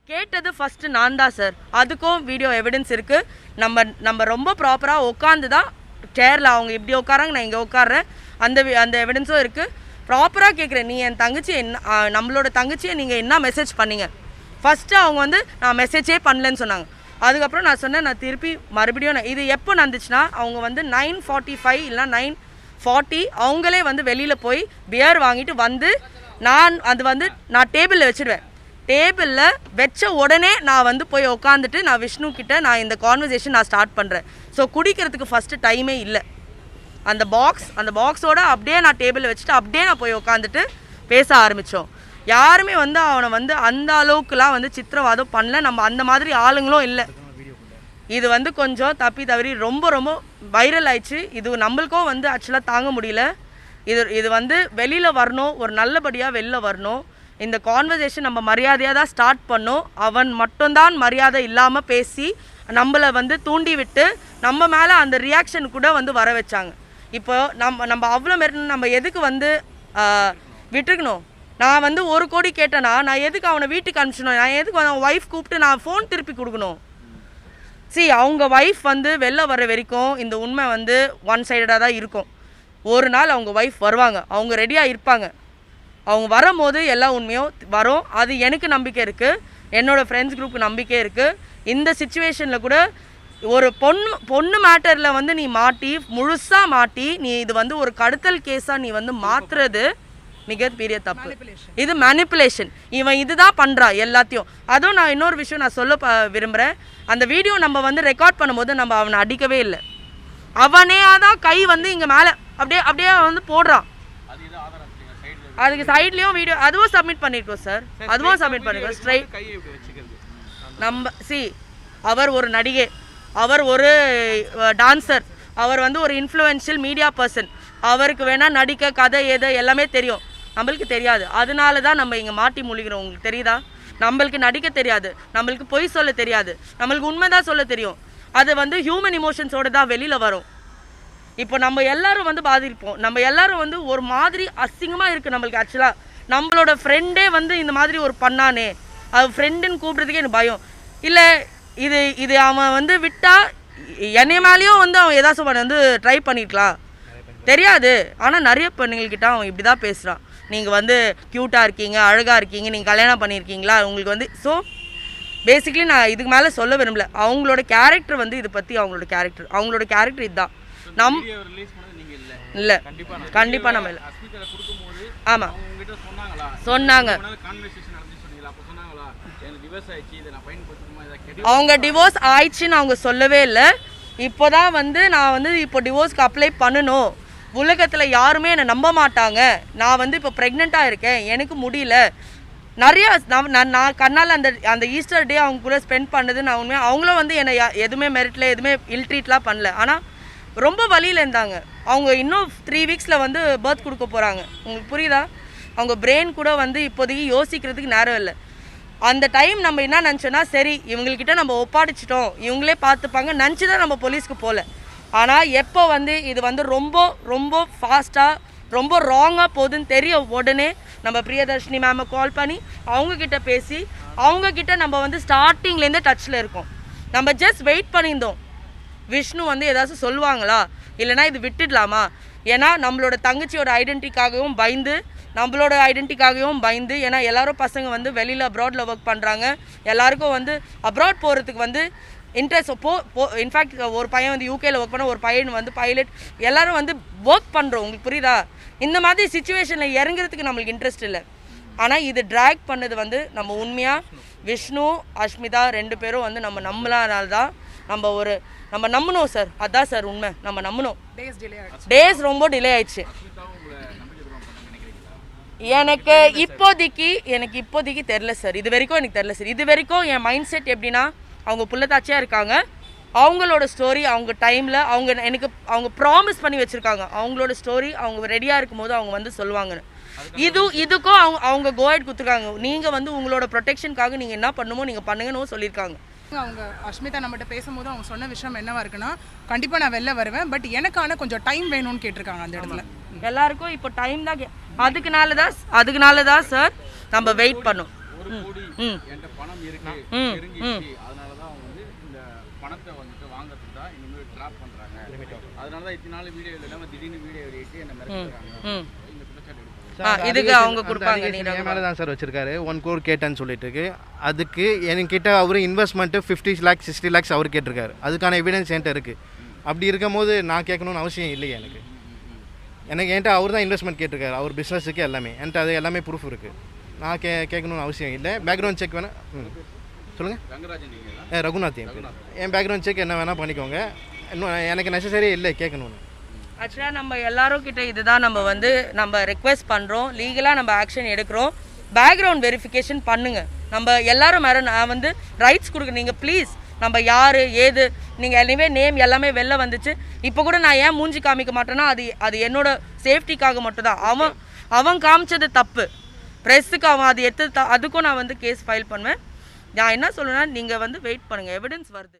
கேட்டது ஃபஸ்ட்டு நான் தான் சார். அதுக்கும் வீடியோ எவிடன்ஸ் இருக்குது. நம்ம ரொம்ப ப்ராப்பராக உட்காந்து தான் சேரில் அவங்க இப்படி உட்காராங்க, நான் இங்கே உட்காடுறேன், அந்த எவிடன்ஸும் இருக்குது. ப்ராப்பராக கேட்குறேன், நீ என் தங்கச்சி என்ன நம்மளோட தங்கச்சியை நீங்கள் என்ன மெசேஜ் பண்ணீங்க? ஃபஸ்ட்டு அவங்க வந்து நான் மெசேஜே பண்ணலன்னு சொன்னாங்க. அதுக்கப்புறம் நான் சொன்னேன், நான் திருப்பி மறுபடியும் இது எப்போ நடந்துச்சுன்னா அவங்க வந்து 9:45 இல்லைனா 9:40 அவங்களே வந்து வெளியில் போய் பியர் வாங்கிட்டு வந்து நான் டேபிளில் வச்சுடுவேன். டேபிளில் வச்ச உடனே நான் வந்து போய் உட்காந்துட்டு நான் விஷ்ணு கிட்ட நான் இந்த கான்வர்சேஷன் நான் ஸ்டார்ட் பண்ணுறேன். ஸோ குடிக்கிறதுக்கு ஃபஸ்ட்டு டைமே இல்லை. அந்த பாக்ஸோடு அப்படியே நான் டேபிளில் வச்சுட்டு அப்படியே நான் போய் உட்காந்துட்டு பேச ஆரம்பித்தோம். யாருமே வந்து அவனை வந்து அந்த அளவுக்குலாம் வந்து சித்திரவாதம் பண்ணல. நம்ம அந்த மாதிரி ஆளுங்களும் இல்லை. இது வந்து கொஞ்சம் தவறி ரொம்ப ரொம்ப வைரல் ஆயிடுச்சு. இது நம்மளுக்கும் வந்து ஆக்சுவலாக தாங்க முடியல. இது வந்து வெளியில் வரணும், ஒரு நல்லபடியாக வெளியில் வரணும். இந்த கான்வர்சேஷன் நம்ம மரியாதையாக தான் ஸ்டார்ட் பண்ணோம். அவன் மட்டும்தான் மரியாதை இல்லாமல் பேசி நம்மளை வந்து தூண்டி விட்டு நம்ம மேலே அந்த ரியாக்ஷன் கூட வந்து வர வச்சாங்க. இப்போ நம்ம அவ்வளோ மாரி நம்ம எதுக்கு வந்து விட்டுருக்கணும்? நான் வந்து 1 கோடி கேட்டேன்னா நான் எதுக்கு அவனை வீட்டுக்கு அனுப்பிச்சணும்? நான் எதுக்கு அவன் ஒய்ஃப் கூப்பிட்டு நான் ஃபோன் திருப்பி கொடுக்கணும்? அவங்க ஒய்ஃப் வந்து வெளில வர வரைக்கும் இந்த உண்மை வந்து ஒன் சைடடாக தான் இருக்கும். ஒரு நாள் அவங்க ஒய்ஃப் வருவாங்க, அவங்க ரெடியாக இருப்பாங்க. அவங்க வரும்போது எல்லா உண்மையும் வரும். அது எனக்கு நம்பிக்கை இருக்குது, என்னோடய ஃப்ரெண்ட்ஸ் குரூப்புக்கு நம்பிக்கை இருக்குது. இந்த சிச்சுவேஷனில் கூட ஒரு பொண்ணு மேட்டரில் வந்து நீ முழுசாக மாட்டி நீ இது வந்து ஒரு கடத்தல் கேஸாக நீ வந்து மாற்றுறது மிகப்பெரிய தப்பு. இது மேனிப்புலேஷன். இவன் இதுதான் பண்ணுறா எல்லாத்தையும். அதுவும் நான் இன்னொரு விஷயம் நான் சொல்ல விரும்புகிறேன். அந்த வீடியோ நம்ம வந்து ரெக்கார்ட் பண்ணும்போது நம்ம அவனை அடிக்கவே இல்லை. அவனே தான் கை வந்து இங்கே மேலே அப்படியே வந்து போடுறான். அதுக்கு சைட்லேயும் வீடியோ அதுவும் சப்மிட் பண்ணியிருக்கோம் சார். அதுவும் சப்மிட் பண்ணியிருக்கோம். ஸ்ட்ரைட் அவர் ஒரு நடிகை, அவர் ஒரு டான்சர், அவர் வந்து ஒரு இன்ஃப்ளூயன்ஷியல் மீடியா பர்சன். அவருக்கு வேணால் நடிக்க கதை எது எல்லாமே தெரியும், நம்மளுக்கு தெரியாது. அதனால தான் நம்ம இங்கே மாட்டி முழிக்கிறோம். உங்களுக்கு தெரியுதா? நம்மளுக்கு நடிக்க தெரியாது, நம்மளுக்கு பொய் சொல்ல தெரியாது, நம்மளுக்கு உண்மை தான் சொல்ல தெரியும். அது வந்து ஹியூமன் இமோஷன்ஸோடு தான் வெளியில் வரும். இப்போ நம்ம எல்லோரும் வந்து பாதிப்போம். நம்ம எல்லோரும் வந்து ஒரு மாதிரி அசிங்கமாக இருக்குது நம்மளுக்கு. ஆக்சுவலாக நம்மளோட ஃப்ரெண்டே வந்து இந்த மாதிரி ஒரு பண்ணானே, அது ஃப்ரெண்டுன்னு கூப்பிட்றதுக்கே எனக்கு பயம் இல்லை. இது அவன் வந்து விட்டால் என்னை மேலேயும் வந்து அவன் ஏதாச்சும் வந்து ட்ரை பண்ணிக்கலாம் தெரியாது. ஆனால் நிறைய பெண்ணுங்கள்கிட்ட அவன் இப்படி தான் பேசுகிறான். நீங்கள் வந்து க்யூட்டாக இருக்கீங்க, அழகாக இருக்கீங்க, நீங்கள் கல்யாணம் பண்ணியிருக்கீங்களா, உங்களுக்கு வந்து ஸோ பேசிக்கலி நான் இதுக்கு மேலே சொல்ல விரும்பல. அவங்களோட கேரக்டர் வந்து இதை பற்றி அவங்களோட கேரக்டர் இதுதான். இல்லை கண்டிப்பாக நம்ம இல்லை. ஆமாம் சொன்னாங்க. அவங்க டிவோர்ஸ் ஆயிடுச்சுன்னு அவங்க சொல்லவே இல்லை. இப்போ தான் வந்து நான் வந்து இப்போ டிவோர்ஸ்க்கு அப்ளை பண்ணணும், உலகத்தில் யாருமே என்னை நம்ப மாட்டாங்க, நான் வந்து இப்போ ப்ரெக்னெண்ட்டாக இருக்கேன், எனக்கு முடியல, நிறையா நான் கண்ணால் அந்த ஈஸ்டர் டே அவங்க கூட ஸ்பெண்ட் பண்ணது நான் உண்மையாக அவங்களும் வந்து என்னை எதுவுமே மெரிட்டில் எதுவுமே இல்ட்ரீட்லாம் பண்ணல. ஆனால் ரொம்ப வலியில் இருந்தாங்க. அவங்க இன்னும் 3 வீக்ஸில் வந்து பர்த் கொடுக்க போகிறாங்க. உங்களுக்கு புரியுதா? அவங்க பிரெயின் கூட வந்து இப்போதைக்கு யோசிக்கிறதுக்கு நேரம் இல்லை. அந்த டைம் நம்ம என்ன நினச்சோன்னா, சரி இவங்கக்கிட்ட நம்ம ஒப்பாடிச்சிட்டோம், இவங்களே பார்த்துப்பாங்க நினச்சி தான் நம்ம போலீஸ்க்கு போகல. ஆனால் எப்போ வந்து இது வந்து ரொம்ப ரொம்ப ஃபாஸ்ட்டாக ரொம்ப ராங்காக போகுதுன்னு தெரிய உடனே நம்ம பிரியதர்ஷினி மேமை கால் பண்ணி அவங்கக்கிட்ட பேசி அவங்கக்கிட்ட நம்ம வந்து ஸ்டார்டிங்லேருந்தே டச்சில் இருக்கோம். நம்ம ஜஸ்ட் வெயிட் பண்ணியிருந்தோம், விஷ்ணு வந்து ஏதாச்சும் சொல்லுவாங்களா, இல்லைனா இது விட்டுடலாமா. ஏன்னா நம்மளோட தங்கச்சியோட ஐடென்டிட்டிக்காகவும் பயந்து, நம்மளோட ஐடென்டிட்டிக்காகவும் பயந்து, ஏன்னா எல்லோரும் பசங்க வந்து வெளியில் அப்ராடில் ஒர்க் பண்ணுறாங்க, எல்லாருக்கும் வந்து அப்ராட் போகிறதுக்கு வந்து இன்ட்ரெஸ்ட் இன்ஃபேக்ட் ஒரு பையன் வந்து யூகேயில் ஒர்க் பண்ண, ஒரு பையன் வந்து பைலட், எல்லோரும் வந்து ஒர்க் பண்ணுறோம். உங்களுக்கு புரியுதா? இந்த மாதிரி சிச்சுவேஷனில் இறங்குறதுக்கு நம்மளுக்கு இன்ட்ரெஸ்ட் இல்லை. ஆனால் இது ட்ராக் பண்ணது வந்து நம்ம உண்மையாக விஷ்ணு அஷ்மிதா 2 பேரும் வந்து நம்ம நம்பலானால தான் நம்ம நம்பணும் சார். அதான் சார் உண்மை, நம்ம நம்பணும். டேஸ் ரொம்ப டிலே ஆயிடுச்சு. எனக்கு இப்போதைக்கு தெரில சார். இது வரைக்கும் எனக்கு தெரில சார். இது வரைக்கும் என் மைண்ட் செட் எப்படின்னா, அவங்க புள்ளத்தாச்சியாக இருக்காங்க, அவங்களோட ஸ்டோரி அவங்க டைமில் அவங்க ப்ராமிஸ் பண்ணி வச்சுருக்காங்க, அவங்களோட ஸ்டோரி அவங்க ரெடியாக இருக்கும் போது அவங்க வந்து சொல்லுவாங்கன்னு. இதுக்கும் அவங்க கோஹெட் கொடுத்துருக்காங்க. நீங்கள் வந்து உங்களோட ப்ரொடெக்ஷனுக்காக நீங்கள் என்ன பண்ணுமோ நீங்கள் பண்ணுங்கன்னு சொல்லியிருக்காங்க. அவங்க அஷ்மிதா நம்மகிட்ட பேசும்போது அவங்க சொன்ன விஷயம் என்னவா இருக்குன்னா, கண்டிப்பாக நான் வெளில வருவேன், பட் எனக்கான கொஞ்சம் டைம் வேணும்னு கேட்டிருக்காங்க அந்த இடத்துல. எல்லாருக்கும் இப்போ டைம் தான். அதுக்குனால தான் சார் நம்ம வெயிட் பண்ணோம். 1 கோடி என்கிட்ட பணம் இருக்கு நெருங்கிடுச்சு, அதனால தான் அவங்க வந்து இந்த பணத்தை வந்துட்டு வாங்குறதுக்கு தான் இனிமேல் ட்ராப் பண்றாங்க, அதனால தான் இத்தனை நாள் வீடியோ இல்லாம திடீர்னு வீடியோ வெளியிட்டு என்ன மிரட்டுறாங்க, இந்த குற்றச்சாட்டு எடுப்பாங்க. இதுக்கு அவங்க கொடுப்பாங்க. என் மேலே தான் சார் வச்சிருக்காரு 1 crore கேட்டேன்னு சொல்லிட்டு இருக்கு. அதுக்கு என்கிட்ட அவரு இன்வெஸ்ட்மெண்ட்டு 50 lakhs 60 lakhs அவர் கேட்டிருக்காரு. அதுக்கான எவிடன்ஸ் என்கிட்ட இருக்குது. அப்படி இருக்கும் போது நான் கேட்கணும்னு அவசியம் இல்லையே என்கிட்ட அவர் தான் இன்வெஸ்ட்மெண்ட் கேட்டிருக்காரு, அவர் பிஸ்னஸுக்கு எல்லாமே என்கிட்ட அது எல்லாமே ப்ரூஃப் இருக்குது. நான் கேட்கணும்னு அவசியம் இல்லை. பேக்ரவுண்ட் செக் வேணால் சொல்லுங்கள். ரகுநாத் என் பேக்ரவுண்ட் செக் என்ன வேணால் பண்ணிக்கோங்க. இன்னும் எனக்கு நெசசரி இல்லை கேட்கணும்னு. ஆக்சுவலாக நம்ம எல்லாரும் கிட்ட இதுதான் நம்ம ரெக்வெஸ்ட் பண்ணுறோம். லீகலாக நம்ம ஆக்ஷன் எடுக்கிறோம். பேக்ரவுண்ட் வெரிஃபிகேஷன் பண்ணுங்கள். நம்ம எல்லாரும் நான் ரைட்ஸ் கொடுக்குறேன். நீங்கள் ப்ளீஸ் நம்ம யார் ஏது நீங்கள் எனிவே நேம் எல்லாமே வெளில வந்துச்சு. இப்போ கூட நான் ஏன் மூஞ்சி காமிக்க மாட்டேன்னா அது என்னோட சேஃப்டிக்காக மட்டும்தான். அவன் காமிச்சது தப்பு. ப்ரெஸ்ஸுக்கு அவன் அது அதுக்கும் நான் கேஸ் ஃபைல் பண்ணுவேன். நான் என்ன சொல்லுவேன்னா நீங்கள் வெயிட் பண்ணுங்கள், எவிடன்ஸ் வருது.